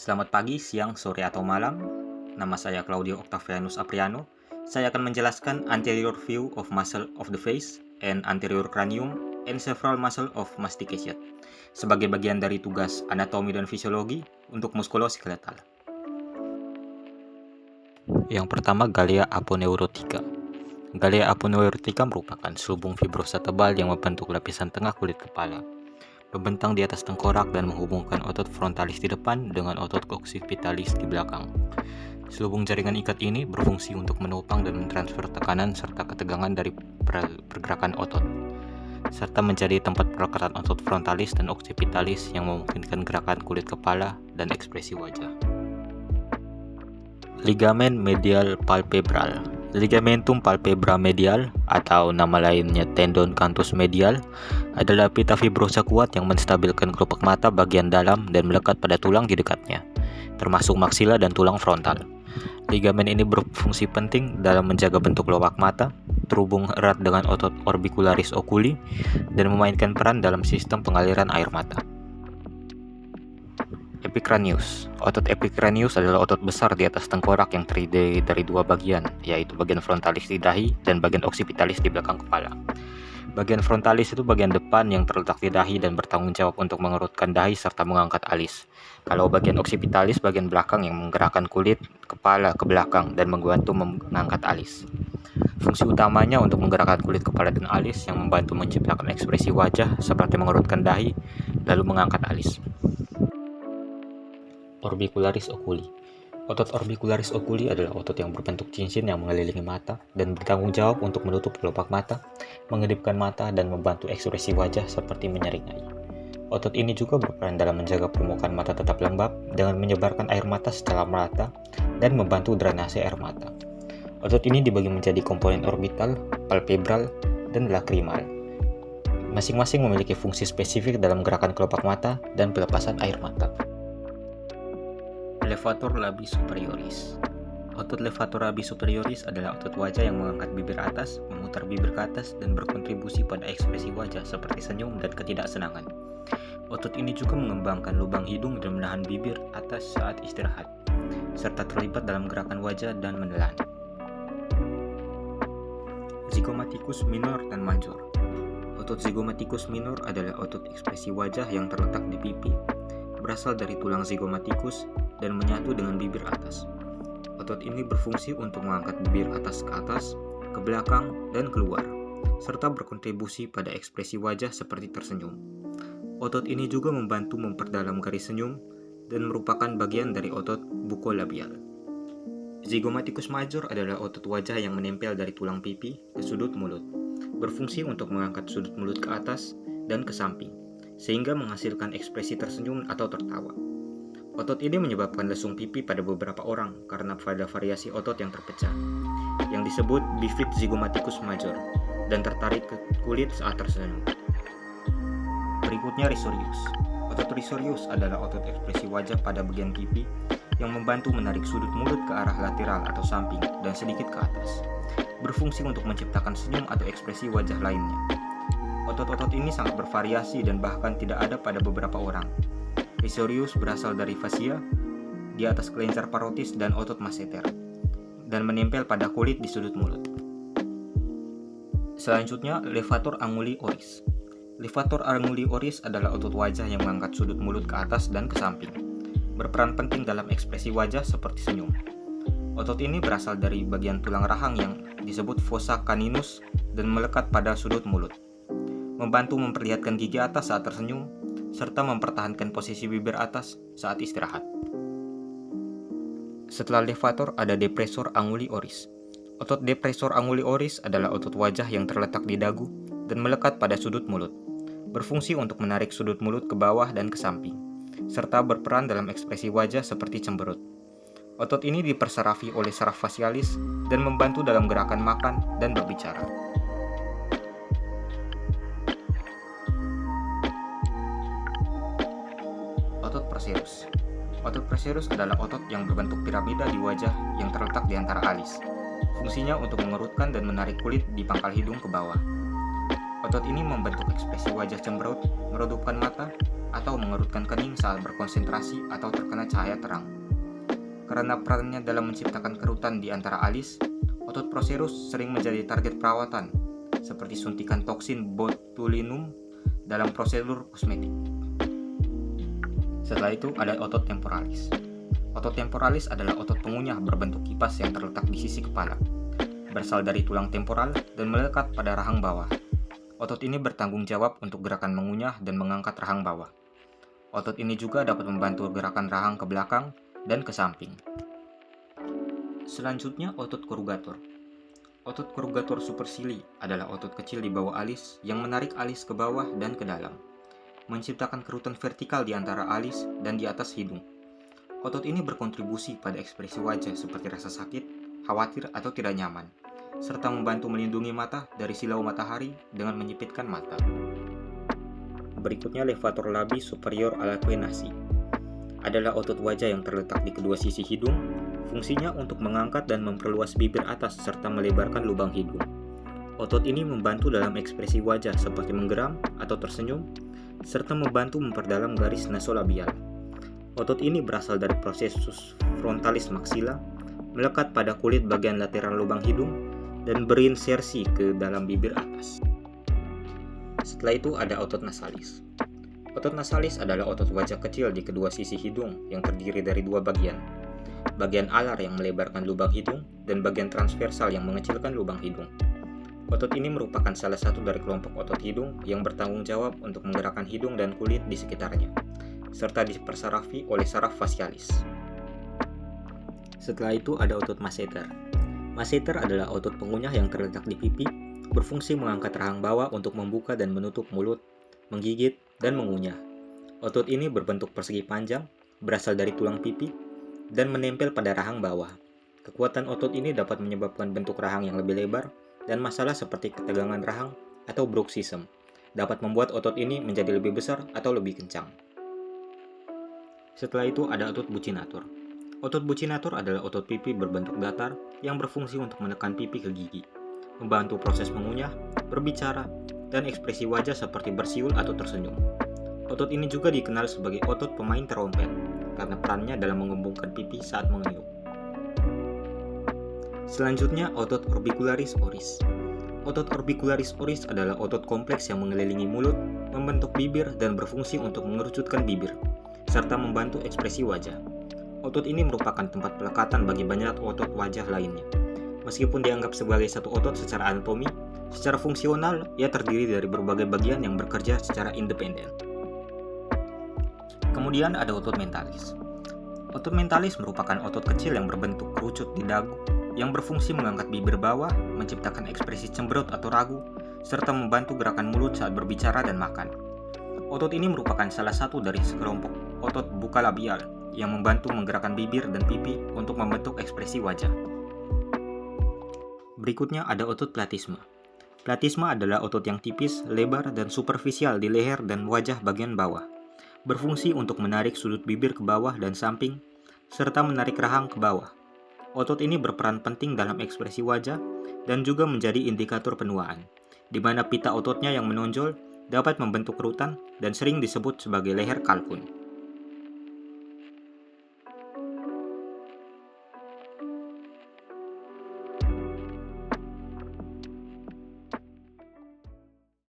Selamat pagi, siang, sore, atau malam. Nama saya Claudio Octavianus Apriano. Saya akan menjelaskan anterior view of muscle of the face and anterior cranium and several muscle of mastication sebagai bagian dari tugas anatomi dan fisiologi untuk muskuloskeletal. Yang pertama, Galea aponeurotica. Galea aponeurotica merupakan selubung fibrosa tebal yang membentuk lapisan tengah kulit kepala, membentang di atas tengkorak dan menghubungkan otot frontalis di depan dengan otot occipitalis di belakang. Selubung jaringan ikat ini berfungsi untuk menopang dan mentransfer tekanan serta ketegangan dari pergerakan otot, serta menjadi tempat pelekatan otot frontalis dan occipitalis yang memungkinkan gerakan kulit kepala dan ekspresi wajah. Ligamen medial palpebral. Ligamentum palpebra medial atau nama lainnya tendon canthus medial adalah pita fibrosa kuat yang menstabilkan kelopak mata bagian dalam dan melekat pada tulang di dekatnya, termasuk maksila dan tulang frontal. Ligamen ini berfungsi penting dalam menjaga bentuk kelopak mata, terhubung erat dengan otot orbicularis oculi, dan memainkan peran dalam sistem pengaliran air mata. Epicranius. Otot epicranius adalah otot besar di atas tengkorak yang terdiri dari dua bagian, yaitu bagian frontalis di dahi dan bagian occipitalis di belakang kepala. Bagian frontalis itu bagian depan yang terletak di dahi dan bertanggung jawab untuk mengerutkan dahi serta mengangkat alis. Kalau bagian occipitalis bagian belakang yang menggerakkan kulit kepala ke belakang dan membantu mengangkat alis. Fungsi utamanya untuk menggerakkan kulit kepala dan alis yang membantu menciptakan ekspresi wajah seperti mengerutkan dahi lalu mengangkat alis. Orbicularis oculi. Otot orbicularis oculi adalah otot yang berbentuk cincin yang mengelilingi mata dan bertanggung jawab untuk menutup kelopak mata, mengedipkan mata, dan membantu ekspresi wajah seperti menyeringai. Otot ini juga berperan dalam menjaga permukaan mata tetap lembab dengan menyebarkan air mata secara merata dan membantu drainase air mata. Otot ini dibagi menjadi komponen orbital, palpebral, dan lacrimal. Masing-masing memiliki fungsi spesifik dalam gerakan kelopak mata dan pelepasan air mata. Levator labis superioris. Otot levator labis superioris adalah otot wajah yang mengangkat bibir atas, memutar bibir ke atas, dan berkontribusi pada ekspresi wajah seperti senyum dan ketidaksenangan. Otot ini juga mengembangkan lubang hidung dan menahan bibir atas saat istirahat, serta terlibat dalam gerakan wajah dan menelan. Zygomaticus minor dan major. Otot zygomaticus minor adalah otot ekspresi wajah yang terletak di pipi, berasal dari tulang zygomaticus dan menyatu dengan bibir atas. Otot ini berfungsi untuk mengangkat bibir atas, ke belakang, dan keluar, serta berkontribusi pada ekspresi wajah seperti tersenyum. Otot ini juga membantu memperdalam garis senyum dan merupakan bagian dari otot bukolabial. Zygomaticus major adalah otot wajah yang menempel dari tulang pipi ke sudut mulut, berfungsi untuk mengangkat sudut mulut ke atas dan ke samping, sehingga menghasilkan ekspresi tersenyum atau tertawa. Otot ini menyebabkan lesung pipi pada beberapa orang karena pada variasi otot yang terpecah, yang disebut bifid zygomaticus major, dan tertarik ke kulit saat tersenyum. Berikutnya risorius. Otot risorius adalah otot ekspresi wajah pada bagian pipi yang membantu menarik sudut mulut ke arah lateral atau samping dan sedikit ke atas, berfungsi untuk menciptakan senyum atau ekspresi wajah lainnya. Otot-otot ini sangat bervariasi dan bahkan tidak ada pada beberapa orang. Risorius berasal dari fascia di atas kelenjar parotis dan otot masseter dan menempel pada kulit di sudut mulut. Selanjutnya, levator anguli oris. Levator anguli oris adalah otot wajah yang mengangkat sudut mulut ke atas dan ke samping, berperan penting dalam ekspresi wajah seperti senyum. Otot ini berasal dari bagian tulang rahang yang disebut fossa caninus dan melekat pada sudut mulut, membantu memperlihatkan gigi atas saat tersenyum, serta mempertahankan posisi bibir atas saat istirahat. Setelah levator ada depressor anguli oris. Otot depressor anguli oris adalah otot wajah yang terletak di dagu dan melekat pada sudut mulut, berfungsi untuk menarik sudut mulut ke bawah dan ke samping, serta berperan dalam ekspresi wajah seperti cemberut. Otot ini dipersarafi oleh saraf fasialis dan membantu dalam gerakan makan dan berbicara. Otot procerus. Otot procerus adalah otot yang berbentuk piramida di wajah yang terletak di antara alis. Fungsinya untuk mengerutkan dan menarik kulit di pangkal hidung ke bawah. Otot ini membentuk ekspresi wajah cemberut, meredupkan mata, atau mengerutkan kening saat berkonsentrasi atau terkena cahaya terang. Karena perannya dalam menciptakan kerutan di antara alis, otot procerus sering menjadi target perawatan, seperti suntikan toksin botulinum dalam prosedur kosmetik. Setelah itu ada otot temporalis. Otot temporalis adalah otot pengunyah berbentuk kipas yang terletak di sisi kepala, berasal dari tulang temporal dan melekat pada rahang bawah. Otot ini bertanggung jawab untuk gerakan mengunyah dan mengangkat rahang bawah. Otot ini juga dapat membantu gerakan rahang ke belakang dan ke samping. Selanjutnya, otot korugator. Otot korugator supercili adalah otot kecil di bawah alis yang menarik alis ke bawah dan ke dalam, menciptakan kerutan vertikal di antara alis dan di atas hidung. Otot ini berkontribusi pada ekspresi wajah seperti rasa sakit, khawatir, atau tidak nyaman, serta membantu melindungi mata dari silau matahari dengan menyipitkan mata. Berikutnya, levator labii superior alaquenasi adalah otot wajah yang terletak di kedua sisi hidung. Fungsinya untuk mengangkat dan memperluas bibir atas serta melebarkan lubang hidung. Otot ini membantu dalam ekspresi wajah seperti menggeram atau tersenyum, serta membantu memperdalam garis nasolabial. Otot ini berasal dari processus frontalis maxilla, melekat pada kulit bagian lateral lubang hidung, dan berinsersi ke dalam bibir atas. Setelah itu ada otot nasalis. Otot nasalis adalah otot wajah kecil di kedua sisi hidung yang terdiri dari dua bagian. Bagian alar yang melebarkan lubang hidung dan bagian transversal yang mengecilkan lubang hidung. Otot ini merupakan salah satu dari kelompok otot hidung yang bertanggung jawab untuk menggerakkan hidung dan kulit di sekitarnya, serta dipersarafi oleh saraf facialis. Setelah itu ada otot masseter. Masseter adalah otot pengunyah yang terletak di pipi, berfungsi mengangkat rahang bawah untuk membuka dan menutup mulut, menggigit, dan mengunyah. Otot ini berbentuk persegi panjang, berasal dari tulang pipi, dan menempel pada rahang bawah. Kekuatan otot ini dapat menyebabkan bentuk rahang yang lebih lebar, dan masalah seperti ketegangan rahang atau bruxism dapat membuat otot ini menjadi lebih besar atau lebih kencang. Setelah itu ada otot buccinator. Otot buccinator adalah otot pipi berbentuk datar yang berfungsi untuk menekan pipi ke gigi, membantu proses mengunyah, berbicara, dan ekspresi wajah seperti bersiul atau tersenyum. Otot ini juga dikenal sebagai otot pemain terompet karena perannya dalam mengembungkan pipi saat meniup. Selanjutnya, otot orbicularis oris. Otot orbicularis oris adalah otot kompleks yang mengelilingi mulut, membentuk bibir, dan berfungsi untuk mengerucutkan bibir, serta membantu ekspresi wajah. Otot ini merupakan tempat pelekatan bagi banyak otot wajah lainnya. Meskipun dianggap sebagai satu otot secara anatomi, secara fungsional ia terdiri dari berbagai bagian yang bekerja secara independen. Kemudian ada otot mentalis. Otot mentalis merupakan otot kecil yang berbentuk kerucut di dagu, yang berfungsi mengangkat bibir bawah, menciptakan ekspresi cemberut atau ragu, serta membantu gerakan mulut saat berbicara dan makan. Otot ini merupakan salah satu dari sekelompok otot buka labial yang membantu menggerakkan bibir dan pipi untuk membentuk ekspresi wajah. Berikutnya ada otot platisma. Platisma adalah otot yang tipis, lebar, dan superficial di leher dan wajah bagian bawah. Berfungsi untuk menarik sudut bibir ke bawah dan samping, serta menarik rahang ke bawah. Otot ini berperan penting dalam ekspresi wajah dan juga menjadi indikator penuaan, di mana pita ototnya yang menonjol dapat membentuk kerutan dan sering disebut sebagai leher kalkun.